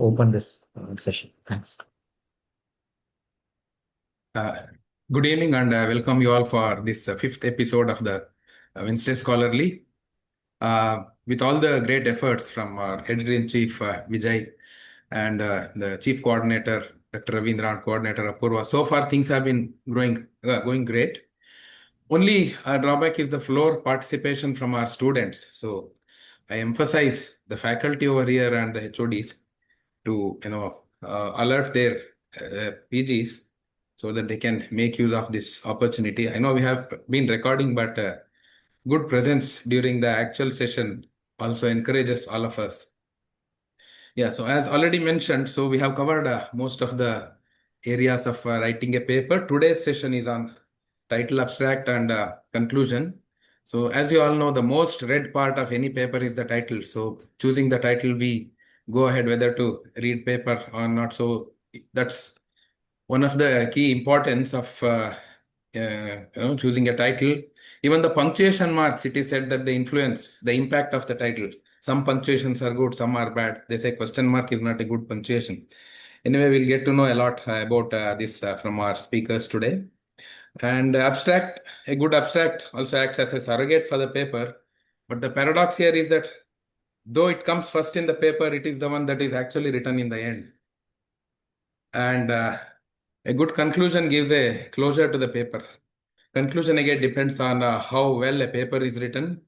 open this session. Thanks. Good evening and welcome you all for this fifth episode of the Wednesday Scholarly. With all the great efforts from our Editor-in-Chief Vijay and the Chief Coordinator, Dr. Ravindran, Coordinator Apurva, so far things have been going great. Only drawback is the floor participation from our students. So I emphasize the faculty over here and the HODs to alert their PGs so that they can make use of this opportunity. I know we have been recording, but good presence during the actual session also encourages all of us. Yeah, so as already mentioned, so we have covered most of the areas of writing a paper. Today's session is on title, abstract, and conclusion. So as you all know, the most read part of any paper is the title. So choosing the title, we go ahead whether to read paper or not. So that's one of the key importance of choosing a title. Even the punctuation marks, it is said that they influence the impact of the title. Some punctuations are good, some are bad. They say question mark is not a good punctuation. Anyway, we'll get to know a lot about this from our speakers today. And abstract, a good abstract also acts as a surrogate for the paper. But the paradox here is that though it comes first in the paper, it is the one that is actually written in the end. And a good conclusion gives a closure to the paper. Conclusion again depends on how well a paper is written.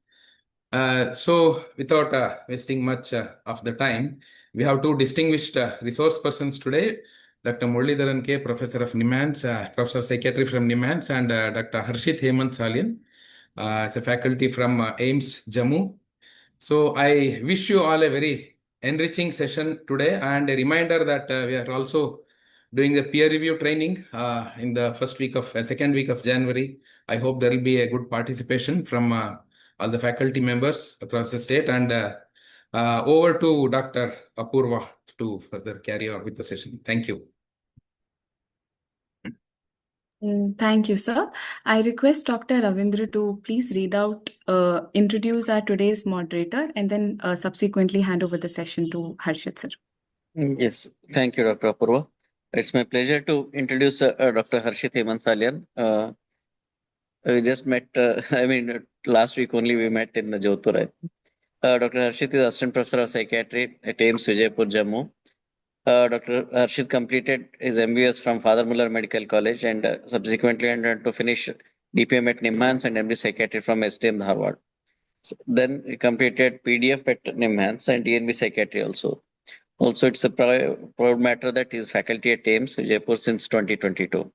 So without wasting much of the time, we have two distinguished resource persons today, Dr. Muralidharan K, Professor of NIMHANS, Professor of Psychiatry from NIMHANS, and Dr. Harshit Hemant Salian, as a faculty from AIIMS, Jammu. So I wish you all a very enriching session today, and a reminder that we are also doing the peer review training in the second week of January. I hope there will be a good participation from all the faculty members across the state, and over to Dr. Apurva to further carry on with the session. Thank you. Thank you, sir. I request Dr. Ravindra to please read out, introduce our today's moderator, and then subsequently hand over the session to Harshit, sir. Yes, thank you, Dr. Apurva. It's my pleasure to introduce Dr. Harshit Hemant Salian. We just met, last week only we met in the Jodhpur. Dr. Harshit is Assistant Professor of Psychiatry at AIIMS Vijaypur, Jammu. Dr. Harshit completed his MBS from Father Muller Medical College and subsequently went to finish DPM at NIMHANS and MD Psychiatry from STM Harvard. Then he completed PDF at NIMHANS and DNB Psychiatry also. Also, it's a proud matter that he is faculty at AIIMS Vijaypur since 2022.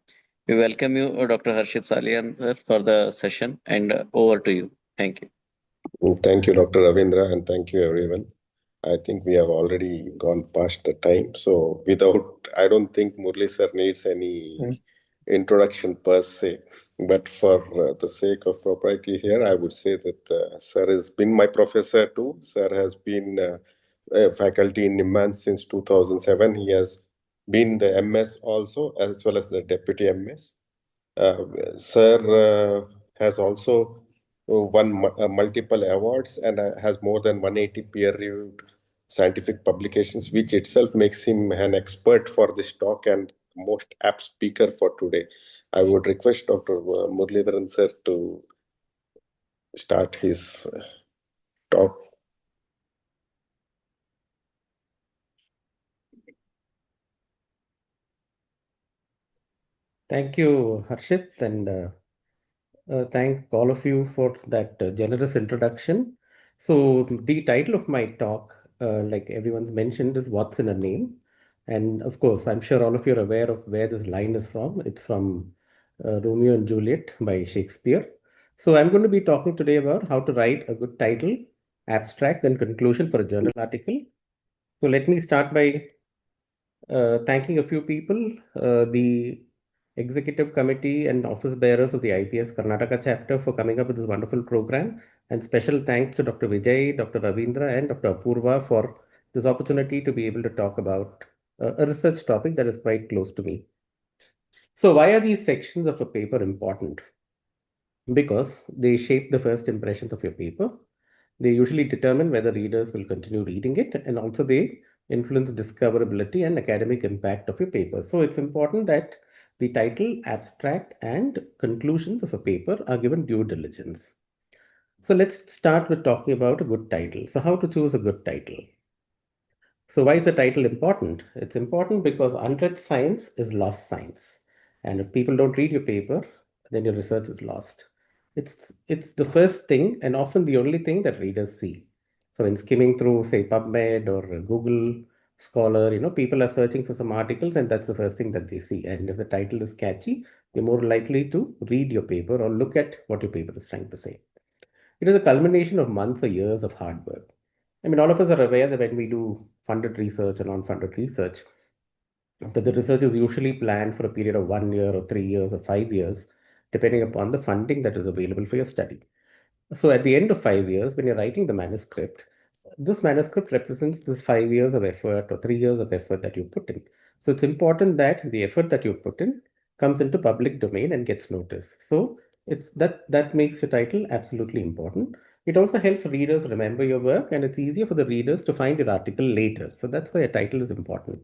We welcome you, Dr. Harshit Salian, sir, for the session, and over to you. Thank you. Thank you, Dr. Ravindra, and thank you, everyone. I think we have already gone past the time. So I don't think Murli sir needs any introduction per se. But for the sake of propriety here, I would say that sir has been my professor too. Sir has been faculty in NIMHANS since 2007. He has been the MS also, as well as the deputy MS. Sir has also won multiple awards and has more than 180 peer-reviewed scientific publications, which itself makes him an expert for this talk and most apt speaker for today. I would request Dr. Muralidharan sir to start his talk. Thank you, Harshit, and thank all of you for that generous introduction. So the title of my talk, like everyone's mentioned, is What's in a Name? And of course, I'm sure all of you are aware of where this line is from. It's from Romeo and Juliet by Shakespeare. So I'm going to be talking today about how to write a good title, abstract, and conclusion for a journal article. So let me start by thanking a few people, the Executive Committee and office bearers of the IPS Karnataka chapter for coming up with this wonderful program. And special thanks to Dr. Vijay, Dr. Ravindra, and Dr. Apurva for this opportunity to be able to talk about a research topic that is quite close to me. So why are these sections of a paper important? Because they shape the first impressions of your paper. They usually determine whether readers will continue reading it, and also they influence discoverability and academic impact of your paper. So it's important that the title, abstract, and conclusions of a paper are given due diligence. So let's start with talking about a good title. So how to choose a good title? So why is the title important? It's important because unread science is lost science. And if people don't read your paper, then your research is lost. It's the first thing and often the only thing that readers see. So when skimming through, say, PubMed or Google Scholar, people are searching for some articles and that's the first thing that they see. And if the title is catchy, they're more likely to read your paper or look at what your paper is trying to say. It is a culmination of months or years of hard work. I mean, all of us are aware that when we do funded research or non-funded research, that the research is usually planned for a period of 1 year or 3 years or 5 years, depending upon the funding that is available for your study. So at the end of 5 years, when you're writing the manuscript, this manuscript represents this 5 years of effort or 3 years of effort that you put in. So it's important that the effort that you put in comes into public domain and gets noticed. So it's that makes the title absolutely important. It also helps readers remember your work, and it's easier for the readers to find your article later. So that's why a title is important.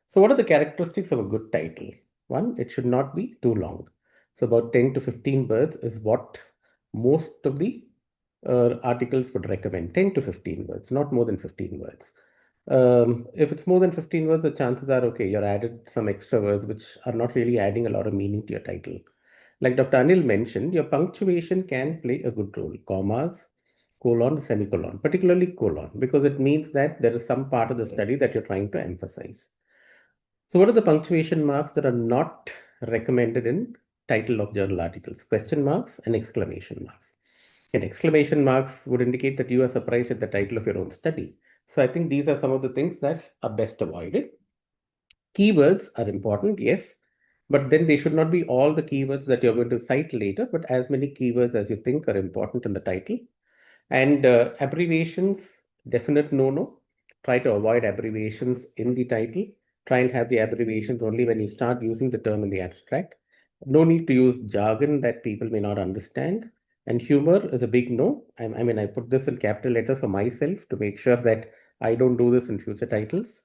So what are the characteristics of a good title? One, it should not be too long. So about 10 to 15 words is what most of the articles would recommend. 10 to 15 words, not more than 15 words. If it's more than 15 words, the chances are, okay, you're added some extra words which are not really adding a lot of meaning to your title. Like Dr. Anil mentioned, your punctuation can play a good role. Commas, colon, semicolon, particularly colon, because it means that there is some part of the study that you're trying to emphasize. So what are the punctuation marks that are not recommended in title of journal articles? Question marks and exclamation marks. And exclamation marks would indicate that you are surprised at the title of your own study. So I think these are some of the things that are best avoided. Keywords are important, yes, but then they should not be all the keywords that you're going to cite later, but as many keywords as you think are important in the title. And abbreviations, definite no. Try to avoid abbreviations in the title. Try and have the abbreviations only when you start using the term in the abstract. No need to use jargon that people may not understand. And humor is a big no. I mean, I put this in capital letters for myself to make sure that I don't do this in future titles.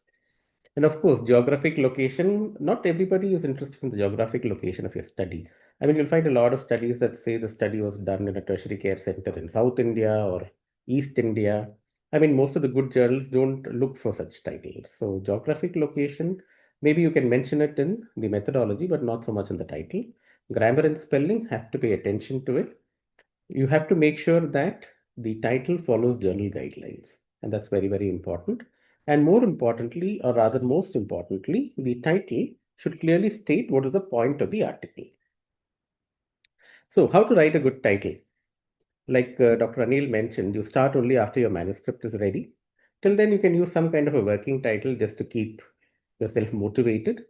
And of course, geographic location, not everybody is interested in the geographic location of your study. I mean, you'll find a lot of studies that say the study was done in a tertiary care center in South India or East India. I mean, most of the good journals don't look for such titles. So geographic location, maybe you can mention it in the methodology, but not so much in the title. Grammar and spelling, have to pay attention to it. You have to make sure that the title follows journal guidelines. And that's very, very important. And more importantly, or rather most importantly, the title should clearly state what is the point of the article. So how to write a good title? Like Dr. Anil mentioned, you start only after your manuscript is ready. Till then, you can use some kind of a working title just to keep yourself motivated.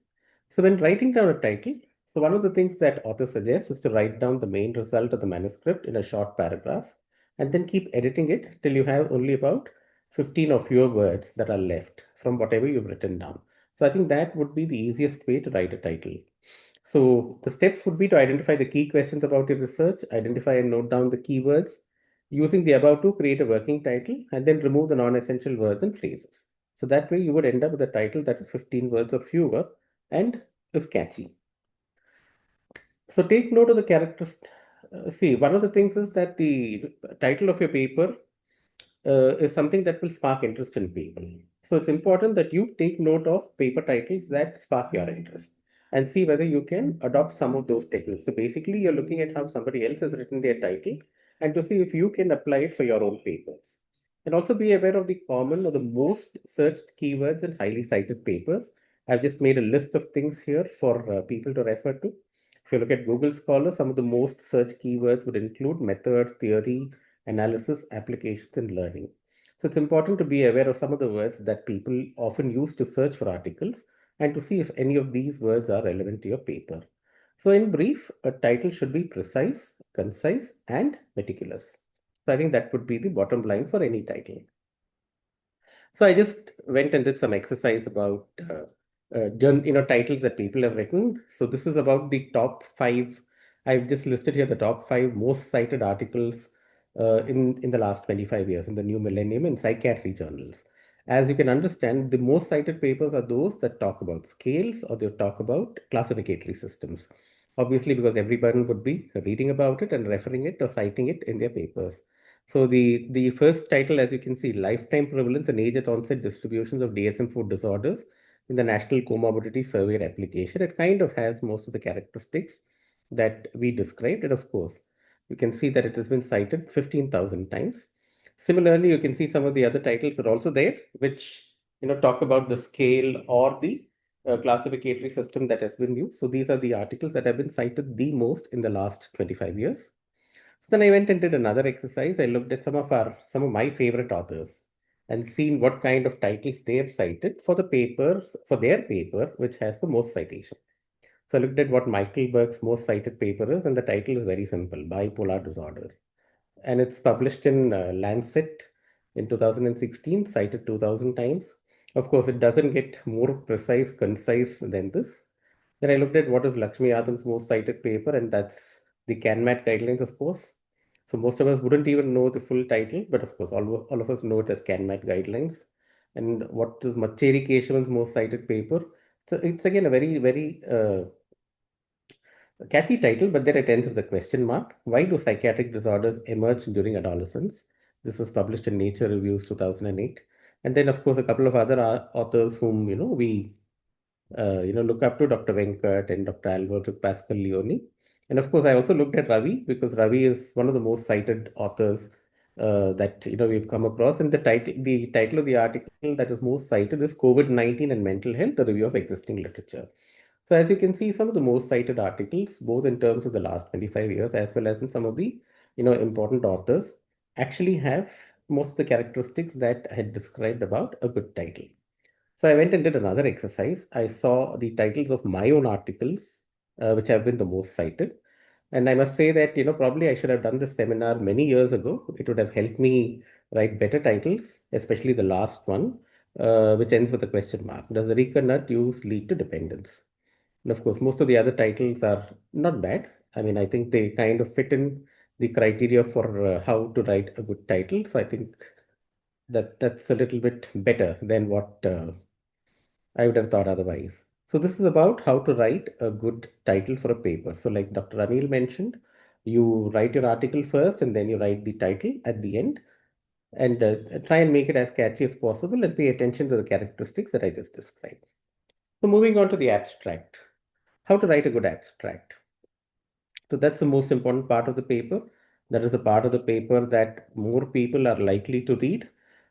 So when writing down a title, so one of the things that author suggests is to write down the main result of the manuscript in a short paragraph and then keep editing it till you have only about 15 or fewer words that are left from whatever you've written down. So I think that would be the easiest way to write a title. So the steps would be to identify the key questions about your research, identify and note down the keywords, using the above to create a working title, and then remove the non-essential words and phrases. So that way you would end up with a title that is 15 words or fewer and is catchy. So take note of the characters. See, one of the things is that the title of your paper is something that will spark interest in people. So it's important that you take note of paper titles that spark your interest and see whether you can adopt some of those techniques. So basically, you're looking at how somebody else has written their title and to see if you can apply it for your own papers. And also be aware of the common or the most searched keywords in highly cited papers. I've just made a list of things here for people to refer to. If you look at Google Scholar, some of the most searched keywords would include method, theory, analysis, applications, and learning. So it's important to be aware of some of the words that people often use to search for articles and to see if any of these words are relevant to your paper. So in brief, a title should be precise, concise, and meticulous. So I think that would be the bottom line for any title. So I just went and did some exercise about titles that people have written. So this is about the top 5. I've just listed here the top 5 most cited articles in the last 25 years in the new millennium in psychiatry journals. as you can understand, the most cited papers are those that talk about scales or they talk about classificatory systems. Obviously, because everybody would be reading about it and referring it or citing it in their papers. So the first title, as you can see, Lifetime Prevalence and Age at Onset Distributions of DSM-4 Disorders in the National Comorbidity Survey Application. It kind of has most of the characteristics that we described. And of course, you can see that it has been cited 15,000 times. Similarly, you can see some of the other titles are also there, which talk about the scale or the classificatory system that has been used. So these are the articles that have been cited the most in the last 25 years. So then I went and did another exercise. I looked at some of my favorite authors and seen what kind of titles they have cited for their paper, which has the most citation. So I looked at what Michael Berg's most cited paper is, and the title is very simple: Bipolar Disorder. And it's published in Lancet in 2016, cited 2000 times. Of course, it doesn't get more precise, concise than this. Then I looked at what is Lakshmi Adam's most cited paper, and that's the CanMat guidelines, of course. So most of us wouldn't even know the full title, but of course, all of us know it as CanMat guidelines. And what is Macheri Keshavan's most cited paper? So it's again a very, very catchy title, but then it ends with a question mark. Why do psychiatric disorders emerge during adolescence? This was published in Nature Reviews 2008. And then, of course, a couple of other authors whom we look up to, Dr. Venkat and Dr. Alberto Pascal Leone. And of course, I also looked at Ravi because Ravi is one of the most cited authors that we've come across. And the title of the article that is most cited is COVID-19 and Mental Health: The Review of Existing Literature. So as you can see, some of the most cited articles, both in terms of the last 25 years as well as in some of the important authors, actually have most of the characteristics that I had described about a good title. So I went and did another exercise. I saw the titles of my own articles, which have been the most cited. And I must say that, probably I should have done this seminar many years ago. It would have helped me write better titles, especially the last one, which ends with a question mark. Does Areca nut use lead to dependence? And of course, most of the other titles are not bad. I mean, I think they kind of fit in the criteria for how to write a good title. So I think that's a little bit better than what I would have thought otherwise. So this is about how to write a good title for a paper. So like Dr. Anil mentioned, you write your article first and then you write the title at the end, and try and make it as catchy as possible and pay attention to the characteristics that I just described. So moving on to the abstract. How to write a good abstract. So that's the most important part of the paper. That is the part of the paper that more people are likely to read.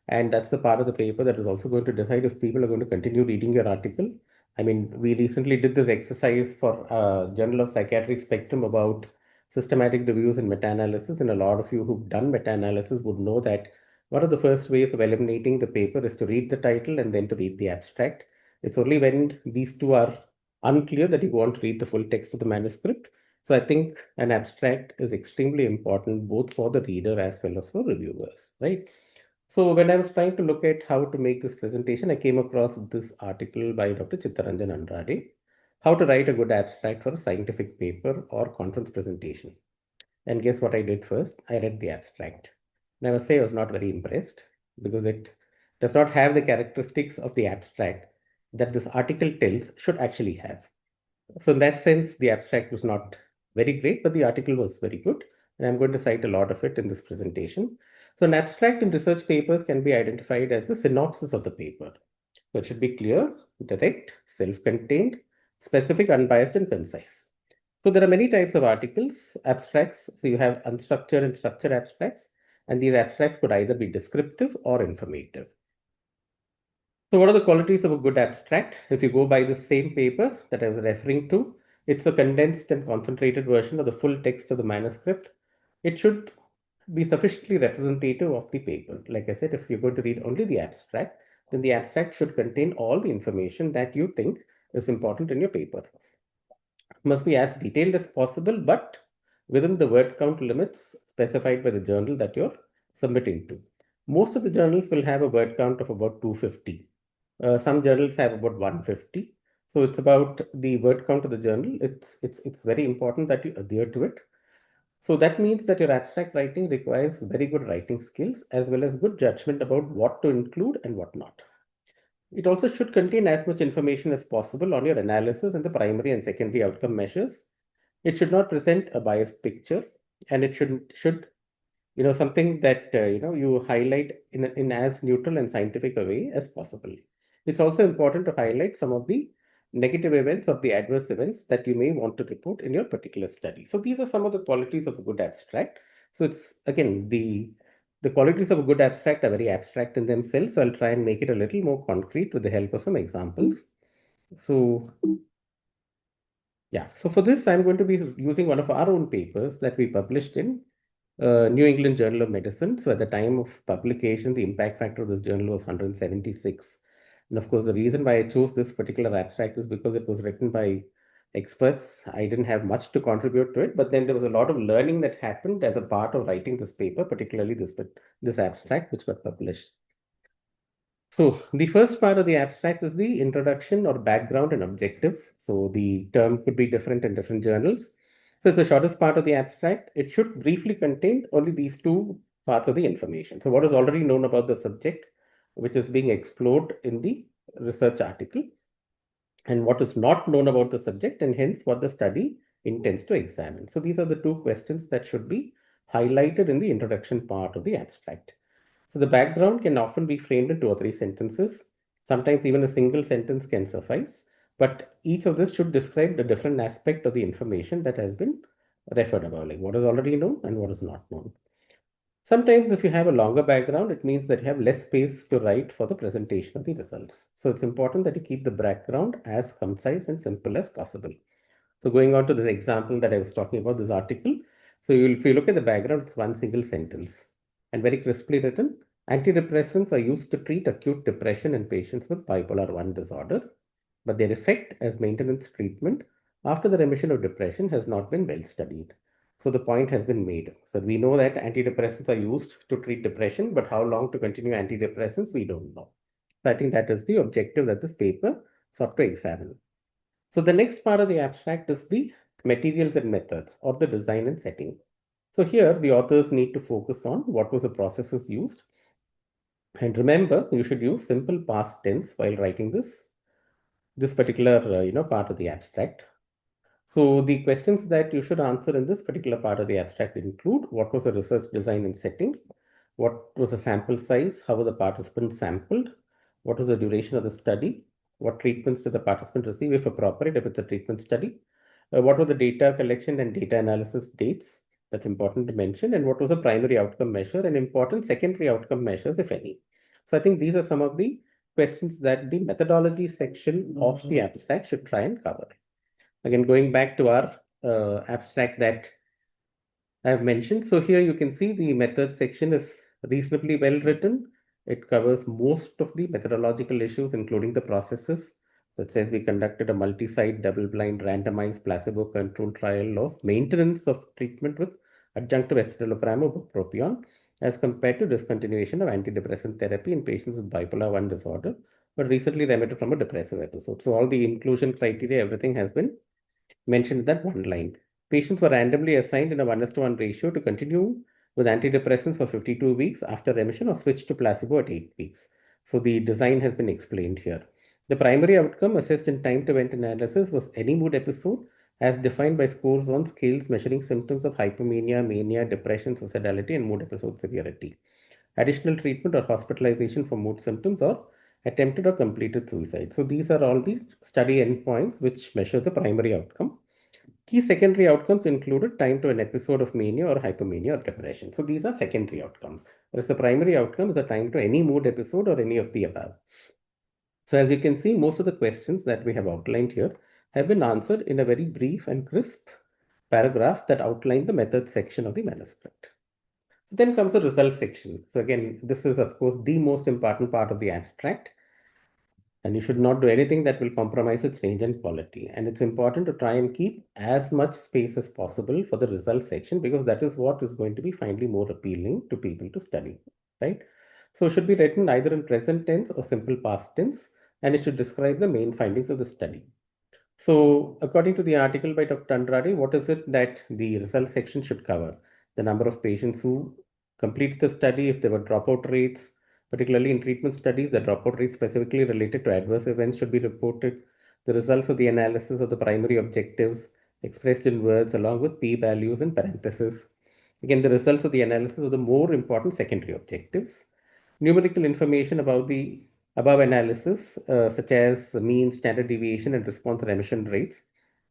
And that's the part of the paper that is also going to decide if people are going to continue reading your article. I mean, we recently did this exercise for Journal of Psychiatry Spectrum about systematic reviews and meta-analysis. And a lot of you who've done meta-analysis would know that one of the first ways of eliminating the paper is to read the title and then to read the abstract. It's only when these two are unclear that you want to read the full text of the manuscript. So I think an abstract is extremely important both for the reader as well as for reviewers, right? So when I was trying to look at how to make this presentation, I came across this article by Dr. Chittaranjan Andrade, How to Write a Good Abstract for a Scientific Paper or Conference Presentation. And guess what I did first? I read the abstract. And I must say I was not very impressed because it does not have the characteristics of the abstract that this article tells should actually have. So in that sense, the abstract was not very great, but the article was very good. And I'm going to cite a lot of it in this presentation. So an abstract in research papers can be identified as the synopsis of the paper. So it should be clear, direct, self-contained, specific, unbiased, and concise. So there are many types of articles, abstracts. So you have unstructured and structured abstracts, and these abstracts could either be descriptive or informative. So what are the qualities of a good abstract? If you go by the same paper that I was referring to, it's a condensed and concentrated version of the full text of the manuscript. It should be sufficiently representative of the paper. Like I said, if you're going to read only the abstract, then the abstract should contain all the information that you think is important in your paper. It must be as detailed as possible, but within the word count limits specified by the journal that you're submitting to. Most of the journals will have a word count of about 250. Some journals have about 150. So it's about the word count of the journal. It's very important that you adhere to it. So that means that your abstract writing requires very good writing skills as well as good judgment about what to include and what not. It also should contain as much information as possible on your analysis and the primary and secondary outcome measures. It should not present a biased picture, and it should something that you highlight in as neutral and scientific a way as possible. It's also important to highlight some of the negative events or the adverse events that you may want to report in your particular study. So these are some of the qualities of a good abstract. So it's again the qualities of a good abstract are very abstract in themselves. So I'll try and make it a little more concrete with the help of some examples. So yeah, so for this, I'm going to be using one of our own papers that we published in New England Journal of Medicine. So at the time of publication, the impact factor of this journal was 176. And of course, the reason why I chose this particular abstract is because it was written by experts. I didn't have much to contribute to it, but then there was a lot of learning that happened as a part of writing this paper, particularly this abstract, which got published. So the first part of the abstract is the introduction or background and objectives. So the term could be different in different journals. So it's the shortest part of the abstract. It should briefly contain only these two parts of the information. So what is already known about the subject, which is being explored in the research article, and what is not known about the subject, and hence what the study intends to examine. So these are the two questions that should be highlighted in the introduction part of the abstract. So the background can often be framed in 2 or 3 sentences. Sometimes even a single sentence can suffice, but each of this should describe the different aspect of the information that has been referred about, like what is already known and what is not known. Sometimes if you have a longer background, it means that you have less space to write for the presentation of the results. So it's important that you keep the background as concise and simple as possible. So going on to this example that I was talking about, this article. So if you look at the background, it's one single sentence and very crisply written. Antidepressants are used to treat acute depression in patients with bipolar 1 disorder, but their effect as maintenance treatment after the remission of depression has not been well studied. So the point has been made. So we know that antidepressants are used to treat depression, but how long to continue antidepressants, we don't know. So I think that is the objective that this paper sought to examine. So the next part of the abstract is the materials and methods, or the design and setting. So here the authors need to focus on what was the processes used. And remember, you should use simple past tense while writing this particular part of the abstract. So the questions that you should answer in this particular part of the abstract include: what was the research design and setting? What was the sample size? How were the participants sampled? What was the duration of the study? What treatments did the participant receive, if appropriate, if it's a treatment study? What were the data collection and data analysis dates? That's important to mention. And what was the primary outcome measure and important secondary outcome measures, if any? So I think these are some of the questions that the methodology section of the abstract should try and cover. Again, going back to our abstract that I have mentioned. So here you can see the method section is reasonably well written. It covers most of the methodological issues, including the processes. So it says we conducted a multi-site, double-blind, randomized, placebo-controlled trial of maintenance of treatment with adjunctive escitalopram or bupropion as compared to discontinuation of antidepressant therapy in patients with bipolar 1 disorder, but recently remitted from a depressive episode. So all the inclusion criteria, everything has been mentioned in that one line. Patients were randomly assigned in a 1:1 ratio to continue with antidepressants for 52 weeks after remission or switch to placebo at 8 weeks. So the design has been explained here. The primary outcome assessed in time to event analysis was any mood episode as defined by scores on scales measuring symptoms of hypomania, mania, depression, suicidality, and mood episode severity. Additional treatment or hospitalization for mood symptoms or attempted or completed suicide. So these are all the study endpoints which measure the primary outcome. Key secondary outcomes included time to an episode of mania or hypomania or depression. So these are secondary outcomes. Whereas the primary outcome is the time to any mood episode or any of the above. So as you can see, most of the questions that we have outlined here have been answered in a very brief and crisp paragraph that outline the method section of the manuscript. So then comes the result section. So again, this is of course the most important part of the abstract. And you should not do anything that will compromise its range and quality. And it's important to try and keep as much space as possible for the result section, because that is what is going to be finally more appealing to people to study, right? So it should be written either in present tense or simple past tense, and it should describe the main findings of the study. So according to the article by Dr. Andrade, what is it that the result section should cover? the number of patients who completed the study, if there were dropout rates, particularly in treatment studies, the dropout rates specifically related to adverse events should be reported, the results of the analysis of the primary objectives expressed in words along with p-values in parentheses. Again, the results of the analysis of the more important secondary objectives. Numerical information about the above analysis, such as the mean, standard deviation, and response remission rates.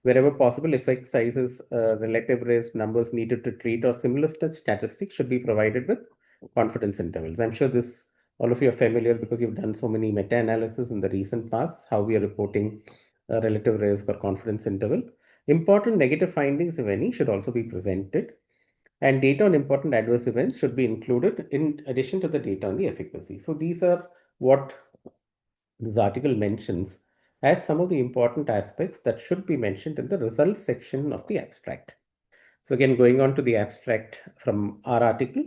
Wherever possible, effect sizes, relative risk, numbers needed to treat, or similar statistics should be provided with confidence intervals. I'm sure all of you are familiar because you've done so many meta-analysis in the recent past, how we are reporting relative risk or confidence interval. Important negative findings, if any, should also be presented. And data on important adverse events should be included in addition to the data on the efficacy. So these are what this article mentions as some of the important aspects that should be mentioned in the results section of the abstract. So again, going on to the abstract from our article.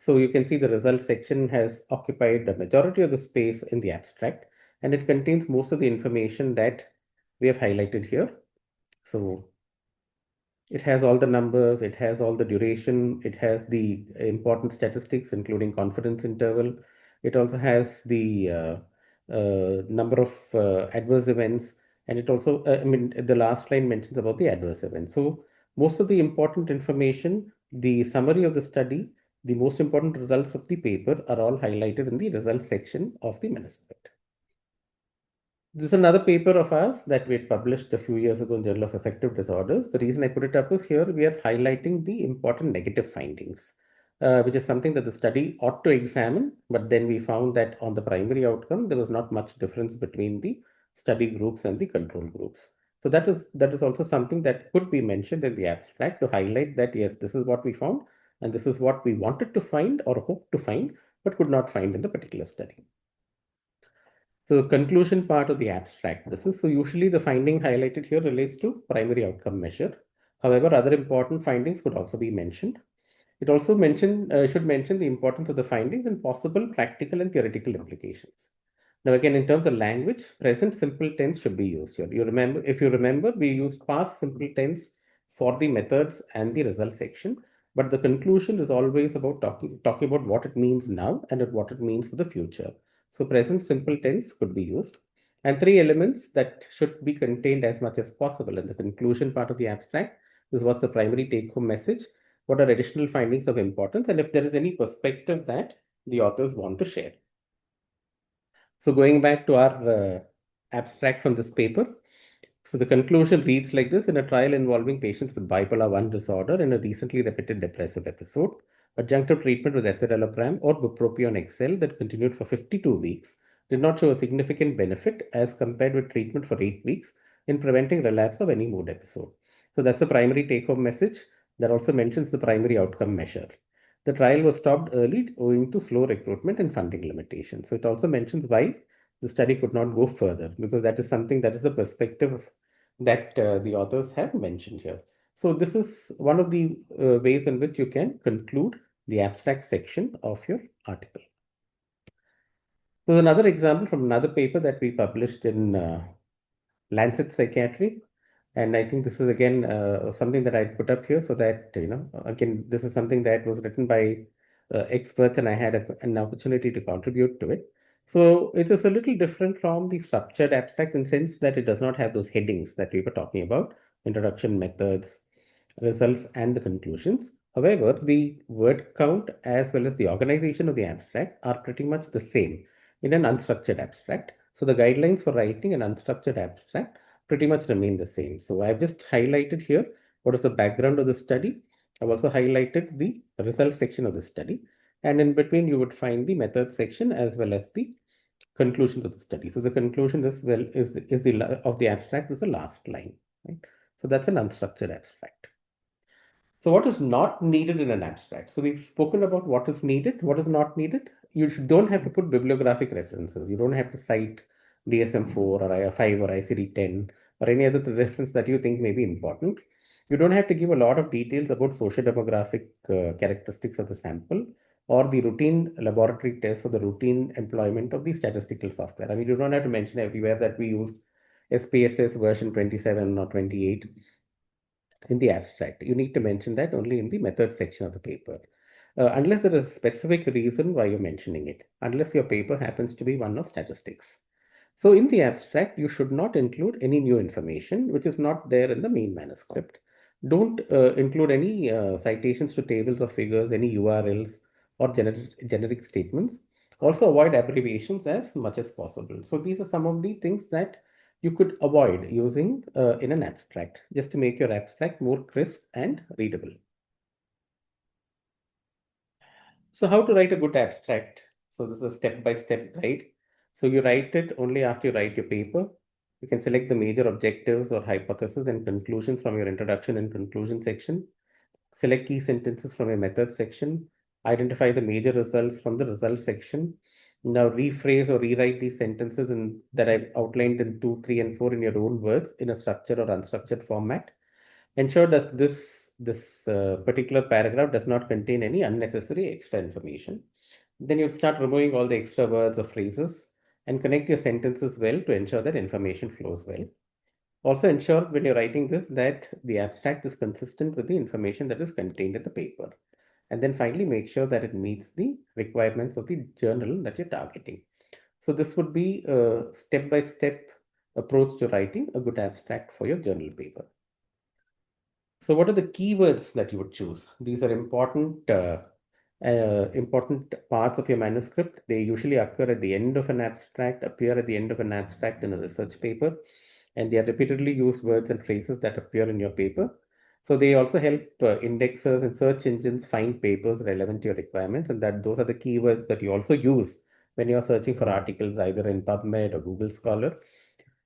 So you can see the results section has occupied the majority of the space in the abstract, and it contains most of the information that we have highlighted here. So it has all the numbers, it has all the duration, it has the important statistics, including confidence interval. It also has the number of adverse events, and it also, the last line mentions about the adverse events. So most of the important information, the summary of the study, the most important results of the paper are all highlighted in the results section of the manuscript. This is another paper of ours that we had published a few years ago in Journal of Affective Disorders. The reason I put it up is here we are highlighting the important negative findings, which is something that the study ought to examine, but then we found that on the primary outcome, there was not much difference between the study groups and the control groups. So that is also something that could be mentioned in the abstract to highlight that, yes, this is what we found, and this is what we wanted to find or hoped to find, but could not find in the particular study. So the conclusion part of the abstract, so usually the finding highlighted here relates to primary outcome measure. However, other important findings could also be mentioned. It also should mention the importance of the findings and possible practical and theoretical implications. Now again, in terms of language, present simple tense should be used here. If you remember, we used past simple tense for the methods and the result section, but the conclusion is always about talking about what it means now and what it means for the future. So present simple tense could be used. And 3 elements that should be contained as much as possible in the conclusion part of the abstract is what's the primary take-home message, what are additional findings of importance, and if there is any perspective that the authors want to share. So going back to our abstract from this paper, so the conclusion reads like this: in a trial involving patients with bipolar 1 disorder and a recently repeated depressive episode, adjunctive treatment with escitalopram or bupropion XL that continued for 52 weeks did not show a significant benefit as compared with treatment for 8 weeks in preventing relapse of any mood episode. So that's the primary take-home message. That also mentions the primary outcome measure. The trial was stopped early owing to slow recruitment and funding limitations. So it also mentions why the study could not go further, because that is something that is the perspective that the authors have mentioned here. So this is one of the ways in which you can conclude the abstract section of your article. There's another example from another paper that we published in Lancet Psychiatry. And I think this is again something that I put up here so that, again, this is something that was written by experts and I had an opportunity to contribute to it. So it is a little different from the structured abstract in the sense that it does not have those headings that we were talking about: introduction, methods, results, and the conclusions. However, the word count as well as the organization of the abstract are pretty much the same in an unstructured abstract. So the guidelines for writing an unstructured abstract pretty much remain the same. So I've just highlighted here what is the background of the study. I've also highlighted the results section of the study. And in between, you would find the methods section as well as the conclusions of the study. So the conclusion of the abstract is the last line. Right? So that's an unstructured abstract. So what is not needed in an abstract? So we've spoken about what is needed, what is not needed. You don't have to put bibliographic references. You don't have to cite DSM-4 or IR5 or ICD-10 or any other reference that you think may be important. You don't have to give a lot of details about socio-demographic characteristics of the sample or the routine laboratory tests or the routine employment of the statistical software. I mean, you don't have to mention everywhere that we used SPSS version 27 or 28. in the abstract. You need to mention that only in the method section of the paper. Unless there is a specific reason why you're mentioning it, unless your paper happens to be one of statistics. So in the abstract, you should not include any new information which is not there in the main manuscript. Don't include any citations to tables or figures, any URLs or generic statements. Also avoid abbreviations as much as possible. So these are some of the things that you could avoid using in an abstract, just to make your abstract more crisp and readable. So how to write a good abstract? So this is a step-by-step guide. So you write it only after you write your paper. You can select the major objectives or hypotheses and conclusions from your introduction and conclusion section. Select key sentences from your method section. Identify the major results from the results section. Now rephrase or rewrite these sentences that I've outlined in 2, 3, and 4 in your own words in a structured or unstructured format. Ensure that this particular paragraph does not contain any unnecessary extra information. Then you start removing all the extra words or phrases and connect your sentences well to ensure that information flows well. Also ensure when you're writing this that the abstract is consistent with the information that is contained in the paper. And then finally make sure that it meets the requirements of the journal that you're targeting. So this would be a step-by-step approach to writing a good abstract for your journal paper. So what are the keywords that you would choose? These are important parts of your manuscript. They usually occur at the end of an abstract, appear at the end of an abstract in a research paper, and they are repeatedly used words and phrases that appear in your paper. So they also help indexers and search engines find papers relevant to your requirements, and those are the keywords that you also use when you're searching for articles either in PubMed or Google Scholar.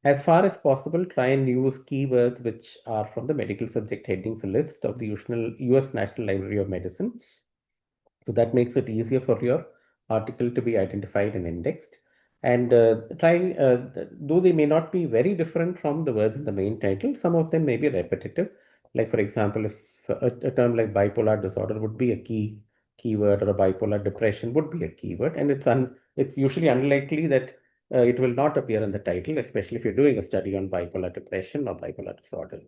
As far as possible, try and use keywords which are from the medical subject headings list of the US National Library of Medicine. So that makes it easier for your article to be identified and indexed. And though they may not be very different from the words in the main title, some of them may be repetitive. Like for example, if a term like bipolar disorder would be a keyword, or a bipolar depression would be a keyword, and it's usually unlikely that it will not appear in the title, especially if you're doing a study on bipolar depression or bipolar disorder.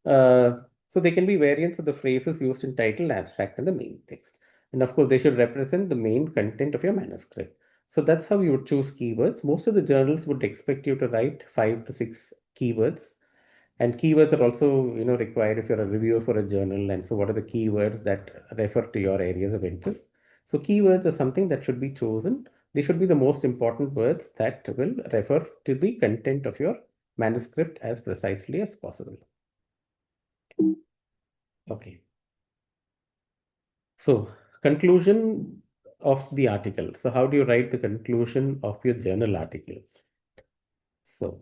So they can be variants of the phrases used in title, abstract, and the main text. And of course, they should represent the main content of your manuscript. So that's how you would choose keywords. Most of the journals would expect you to write 5 to 6 keywords. And keywords are also, required if you're a reviewer for a journal. And so what are the keywords that refer to your areas of interest? So keywords are something that should be chosen. They should be the most important words that will refer to the content of your manuscript as precisely as possible. Okay. So conclusion of the article. So how do you write the conclusion of your journal articles? So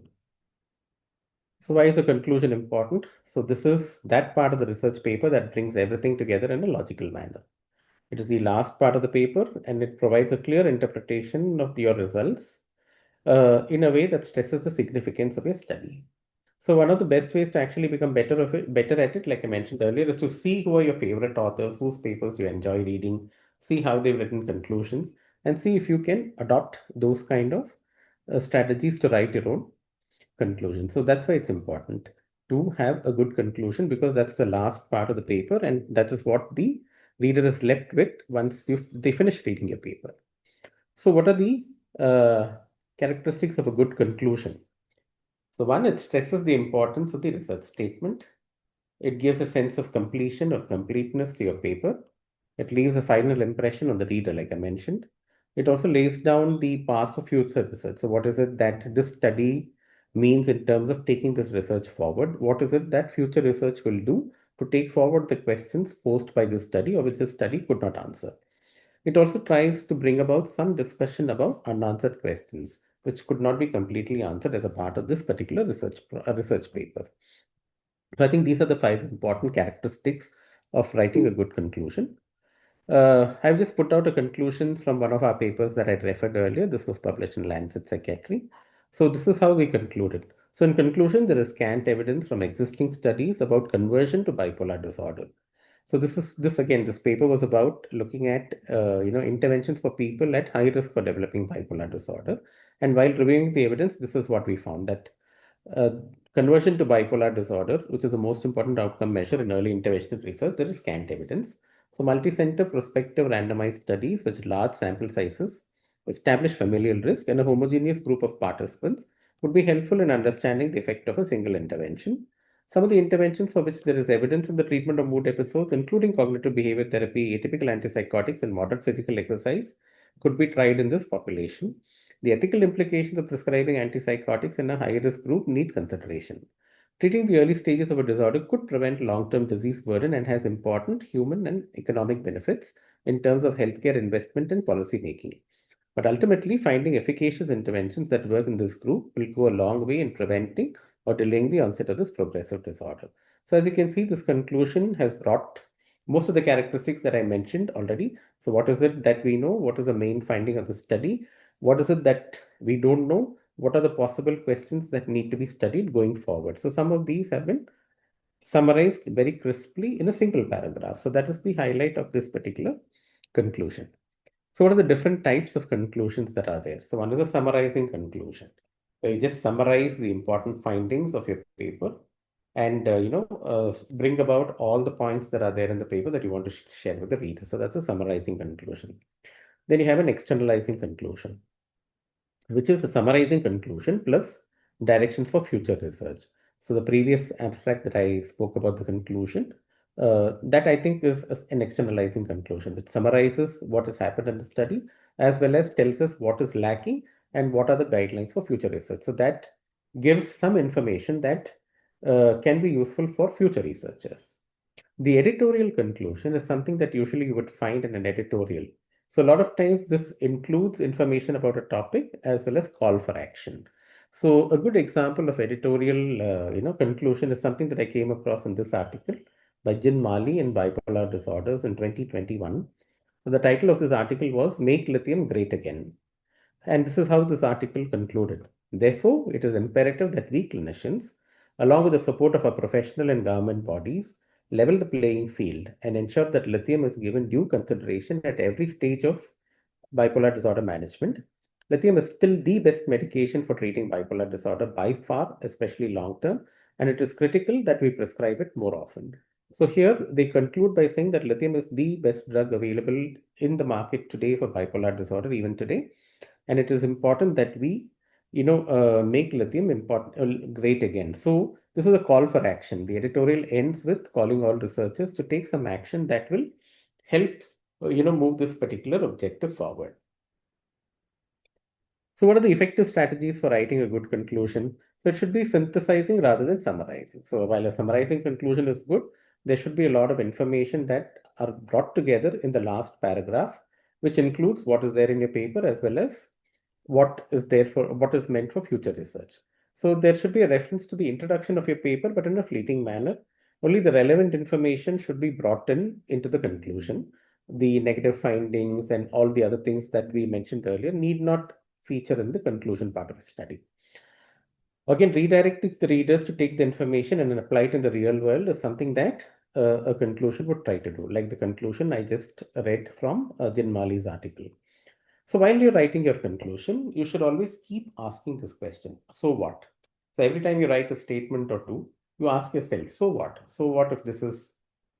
why is the conclusion important? So this is that part of the research paper that brings everything together in a logical manner. It is the last part of the paper, and it provides a clear interpretation of your results in a way that stresses the significance of your study. So one of the best ways to actually become better at it, like I mentioned earlier, is to see who are your favorite authors, whose papers you enjoy reading, see how they've written conclusions, and see if you can adopt those kind of strategies to write your own conclusion. So that's why it's important to have a good conclusion, because that's the last part of the paper, and that is what the reader is left with once they finish reading your paper. So what are the characteristics of a good conclusion? So one, it stresses the importance of the research statement. It gives a sense of completion or completeness to your paper. It leaves a final impression on the reader, like I mentioned. It also lays down the path for future research. So what is it that this study means in terms of taking this research forward? What is it that future research will do to take forward the questions posed by this study, or which this study could not answer? It also tries to bring about some discussion about unanswered questions, which could not be completely answered as a part of this particular research paper. So I think these are the 5 important characteristics of writing a good conclusion. I've just put out a conclusion from one of our papers that I referred earlier. This was published in Lancet Psychiatry. So this is how we concluded. So in conclusion, there is scant evidence from existing studies about conversion to bipolar disorder. So this paper was about looking at interventions for people at high risk for developing bipolar disorder. And while reviewing the evidence, this is what we found, that conversion to bipolar disorder, which is the most important outcome measure in early intervention research, there is scant evidence. So multi-center prospective randomized studies with large sample sizes, establish familial risk, and a homogeneous group of participants would be helpful in understanding the effect of a single intervention. Some of the interventions for which there is evidence in the treatment of mood episodes, including cognitive behavior therapy, atypical antipsychotics, and moderate physical exercise, could be tried in this population. The ethical implications of prescribing antipsychotics in a high-risk group need consideration. Treating the early stages of a disorder could prevent long-term disease burden and has important human and economic benefits in terms of healthcare investment and policy making. But ultimately, finding efficacious interventions that work in this group will go a long way in preventing or delaying the onset of this progressive disorder. So as you can see, this conclusion has brought most of the characteristics that I mentioned already. So what is it that we know? What is the main finding of the study? What is it that we don't know? What are the possible questions that need to be studied going forward? So some of these have been summarized very crisply in a single paragraph. So that is the highlight of this particular conclusion. So what are the different types of conclusions that are there? So one is a summarizing conclusion. So you just summarize the important findings of your paper and bring about all the points that are there in the paper that you want to share with the reader. So that's a summarizing conclusion. Then you have an externalizing conclusion, which is a summarizing conclusion plus directions for future research. So the previous abstract that I spoke about the conclusion, that I think is an externalizing conclusion. It summarizes what has happened in the study as well as tells us what is lacking and what are the guidelines for future research. So that gives some information that can be useful for future researchers. The editorial conclusion is something that usually you would find in an editorial. So a lot of times this includes information about a topic as well as call for action. So a good example of editorial conclusion is something that I came across in this article by Jin Mali in Bipolar Disorders in 2021. So the title of this article was Make Lithium Great Again. And this is how this article concluded. Therefore, it is imperative that we clinicians, along with the support of our professional and government bodies, level the playing field and ensure that lithium is given due consideration at every stage of bipolar disorder management. Lithium is still the best medication for treating bipolar disorder by far, especially long term, and it is critical that we prescribe it more often. So here they conclude by saying that lithium is the best drug available in the market today for bipolar disorder, even today. And it is important that we make lithium great again. So this is a call for action. The editorial ends with calling all researchers to take some action that will help move this particular objective forward. So what are the effective strategies for writing a good conclusion? So it should be synthesizing rather than summarizing. So while a summarizing conclusion is good, there should be a lot of information that are brought together in the last paragraph, which includes what is there in your paper as well as what is meant for future research. So there should be a reference to the introduction of your paper, but in a fleeting manner. Only the relevant information should be brought into the conclusion. The negative findings and all the other things that we mentioned earlier need not feature in the conclusion part of the study. Again, redirecting the readers to take the information and then apply it in the real world is something that a conclusion would try to do, like the conclusion I just read from Jin Mali's article. So while you're writing your conclusion, you should always keep asking this question, so what? So every time you write a statement or two, you ask yourself, so what? So what if this is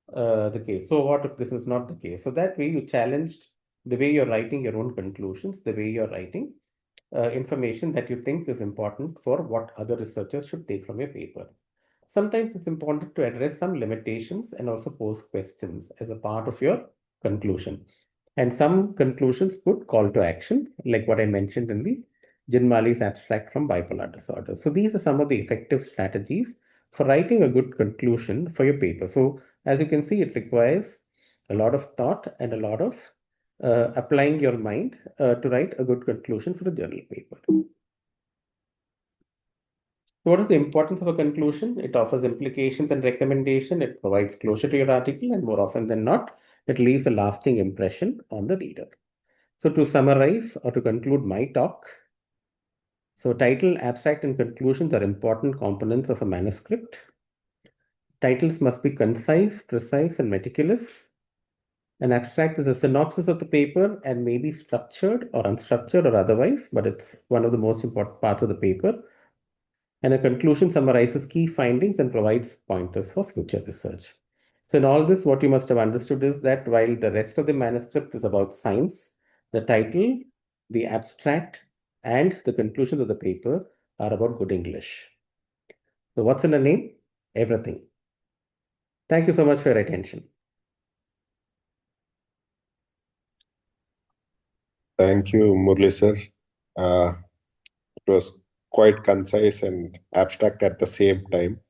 the case? So what if this is not the case? So that way you challenge the way you're writing your own conclusions, the way you're writing information that you think is important for what other researchers should take from your paper. Sometimes it's important to address some limitations and also pose questions as a part of your conclusion. And some conclusions could call to action, like what I mentioned in the Jin Mali's abstract from bipolar disorder. So these are some of the effective strategies for writing a good conclusion for your paper. So as you can see, it requires a lot of thought and a lot of applying your mind to write a good conclusion for the journal paper. So what is the importance of a conclusion? It offers implications and recommendation. It provides closure to your article, and more often than not, it leaves a lasting impression on the reader. So to summarize or to conclude my talk, so title, abstract, and conclusions are important components of a manuscript. Titles must be concise, precise, and meticulous. An abstract is a synopsis of the paper and may be structured or unstructured or otherwise, but it's one of the most important parts of the paper. And a conclusion summarizes key findings and provides pointers for future research. So in all this, what you must have understood is that while the rest of the manuscript is about science, the title, the abstract, and the conclusion of the paper are about good English. So what's in a name? Everything. Thank you so much for your attention. Thank you, Murli sir. It was quite concise and abstract at the same time.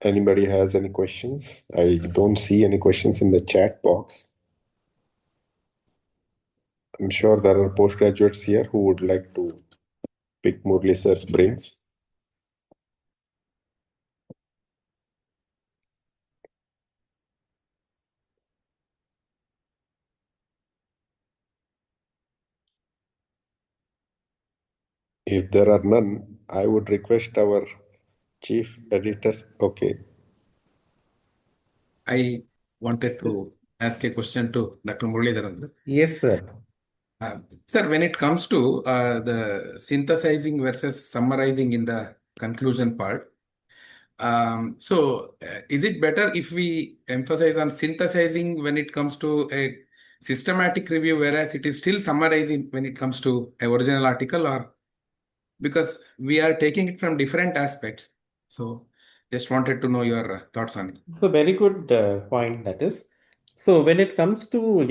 Anybody has any questions? I don't see any questions in the chat box. I'm sure there are postgraduates here who would like to pick Murli sir's brains. If there are none, I would request our chief editor. Okay. I wanted to ask a question to Dr. Muralidharan. Yes, sir. Sir, when it comes to the synthesizing versus summarizing in the conclusion part, is it better if we emphasize on synthesizing when it comes to a systematic review, whereas it is still summarizing when it comes to an original article, or because we are taking it from different aspects? So just wanted to know your thoughts on it. So very good point that is. So when it comes to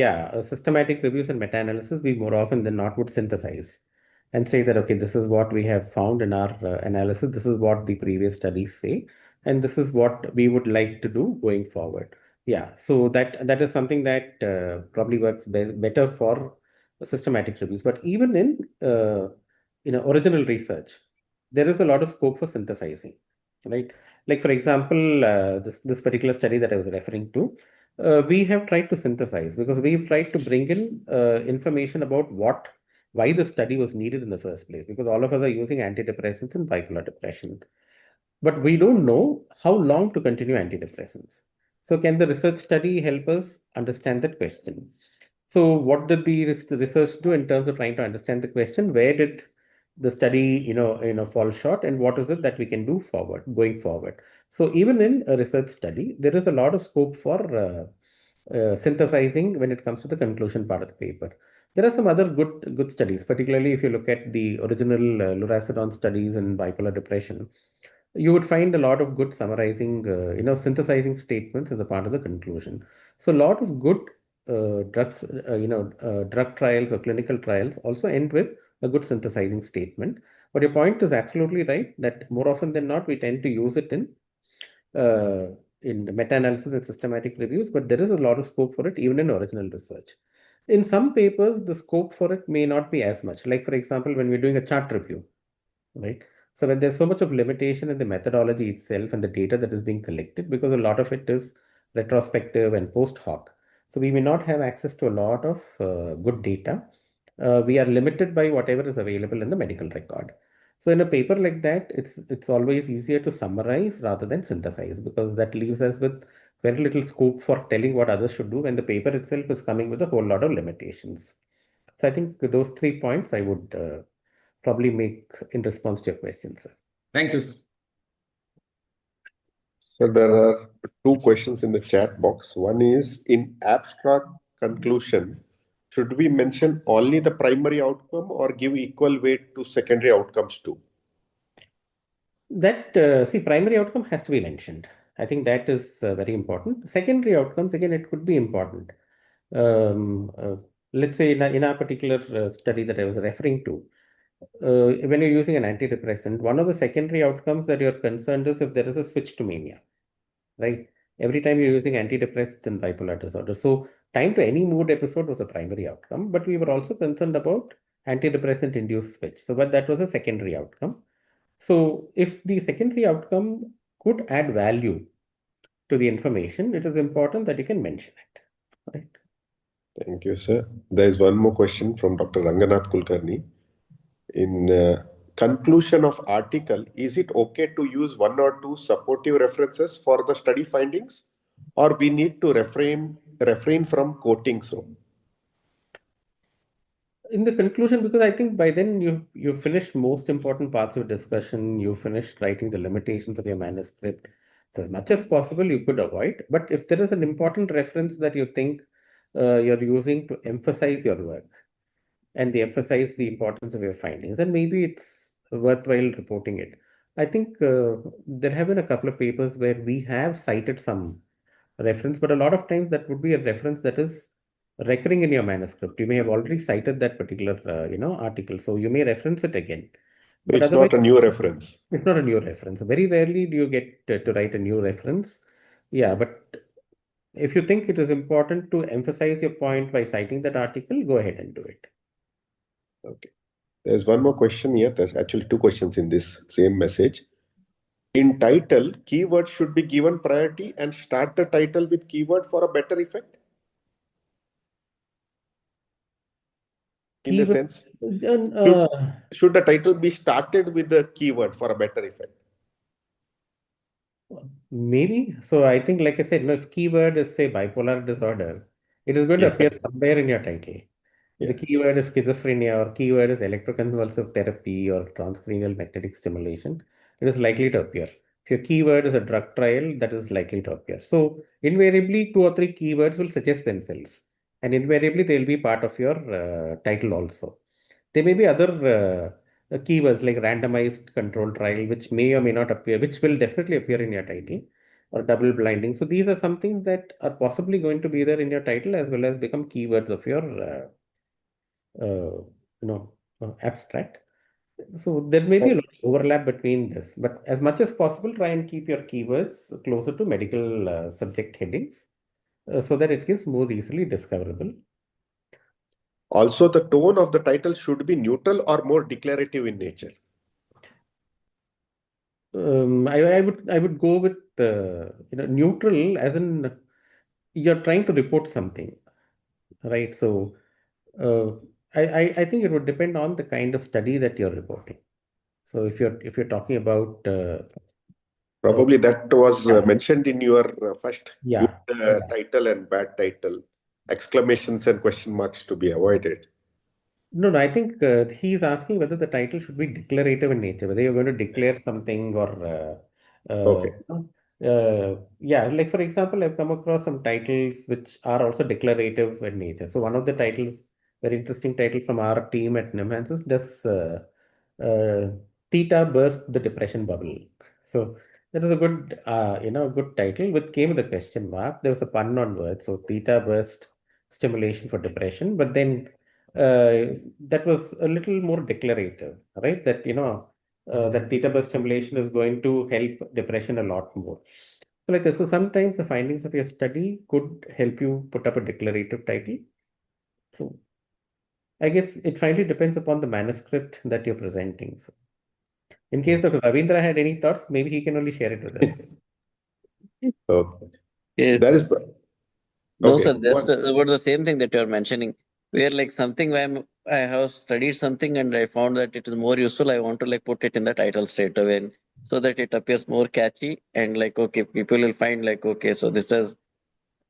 systematic reviews and meta-analysis, we more often than not would synthesize and say that okay, this is what we have found in our analysis, this is what the previous studies say, and this is what we would like to do going forward. Yeah, so that is something that probably works better for systematic reviews. But even in original research, there is a lot of scope for synthesizing, right? Like for example, this particular study that I was referring to, we have tried to synthesize because we've tried to bring in information about why the study was needed in the first place, because all of us are using antidepressants in bipolar depression. But we don't know how long to continue antidepressants. So can the research study help us understand that question? So what did the research do in terms of trying to understand the question? Where did the study, fall short, and what is it that we can do going forward? So even in a research study, there is a lot of scope for synthesizing when it comes to the conclusion part of the paper. There are some other good studies, particularly if you look at the original lurasidone studies in bipolar depression. You would find a lot of good summarizing, synthesizing statements as a part of the conclusion. So a lot of good drug trials or clinical trials also end with a good synthesizing statement. But your point is absolutely right that more often than not, we tend to use it in meta-analysis and systematic reviews, but there is a lot of scope for it even in original research. In some papers, the scope for it may not be as much. Like for example, when we're doing a chart review, right? So when there's so much of limitation in the methodology itself and the data that is being collected, because a lot of it is retrospective and post hoc. So we may not have access to a lot of good data. We are limited by whatever is available in the medical record. So in a paper like that, it's always easier to summarize rather than synthesize, because that leaves us with very little scope for telling what others should do when the paper itself is coming with a whole lot of limitations. So I think those 3 points I would probably make in response to your question, sir. Thank you, sir. So there are 2 questions in the chat box. One is, in abstract conclusion, should we mention only the primary outcome or give equal weight to secondary outcomes too? That, primary outcome has to be mentioned. I think that is very important. Secondary outcomes, again, it could be important. Let's say in our particular study that I was referring to, when you're using an antidepressant, one of the secondary outcomes that you're concerned is if there is a switch to mania, right? Every time you're using antidepressants in bipolar disorder. So time to any mood episode was a primary outcome, but we were also concerned about antidepressant induced switch. So, but that was a secondary outcome. So if the secondary outcome could add value to the information, it is important that you can mention it, right? Thank you, sir. There is one more question from Dr. Ranganath Kulkarni. In conclusion of article, is it okay to use 1 or 2 supportive references for the study findings, or we need to refrain from quoting so? In the conclusion, because I think by then you've finished most important parts of discussion, you finished writing the limitations of your manuscript. So as much as possible, you could avoid. But if there is an important reference that you think you're using to emphasize your work and they emphasize the importance of your findings, then maybe it's worthwhile reporting it. I think there have been a couple of papers where we have cited some reference, but a lot of times that would be a reference that is recurring in your manuscript. You may have already cited that particular, article, so you may reference it again. But It's otherwise, not a new reference. it's not a new reference. Very rarely do you get to write a new reference. Yeah, but if you think it is important to emphasize your point by citing that article, go ahead and do it. Okay. There's one more question here. There's actually two questions in this same message. In title, keyword should be given priority and start the title with keyword for a better effect. In the Keyword, sense, then, should the title be started with the keyword for a better effect? maybe. So I think, like I said, if keyword is say bipolar disorder, it is going to Yeah. appear somewhere in your title. The Yeah. keyword is schizophrenia or keyword is electroconvulsive therapy or transcranial magnetic stimulation, it is likely to appear. If your keyword is a drug trial, that is likely to appear. So invariably, 2 or 3 keywords will suggest themselves, and invariably they will be part of your title also. There may be other keywords like randomized control trial, which may or may not appear, which will definitely appear in your title, or double blinding. So these are some things that are possibly going to be there in your title as well as become keywords of your abstract. So there may be a lot of overlap between this, but as much as possible, try and keep your keywords closer to medical subject headings so that it is more easily discoverable. Also, the tone of the title should be neutral or more declarative in nature. I would go with neutral, as in you're trying to report something, right? So uh, I think it would depend on the kind of study that you're reporting. So if you're talking about Probably that was yeah, mentioned in your first yeah, good yeah. title and bad title, exclamations and question marks to be avoided. No, I think he's asking whether the title should be declarative in nature, whether you're going to declare something or, Okay. yeah, like for example, I've come across some titles which are also declarative in nature. So one of the titles, very interesting title from our team at NIMHANS is Does Theta Burst the Depression Bubble? So that was a good title, which came with a question mark. There was a pun on words. So theta burst stimulation for depression, but then that was a little more declarative, right? That that theta burst stimulation is going to help depression a lot more. So like this, so sometimes the findings of your study could help you put up a declarative title. So I guess it finally depends upon the manuscript that you're presenting. So in case Dr. Ravindra had any thoughts, maybe he can only share it with us. Okay. Yes. That is No, okay. sir, just about the same thing that you're mentioning, where like something when I have studied something and I found that it is more useful, I want to like put it in the title straight away so that it appears more catchy and like, okay, people will find like, okay, so this is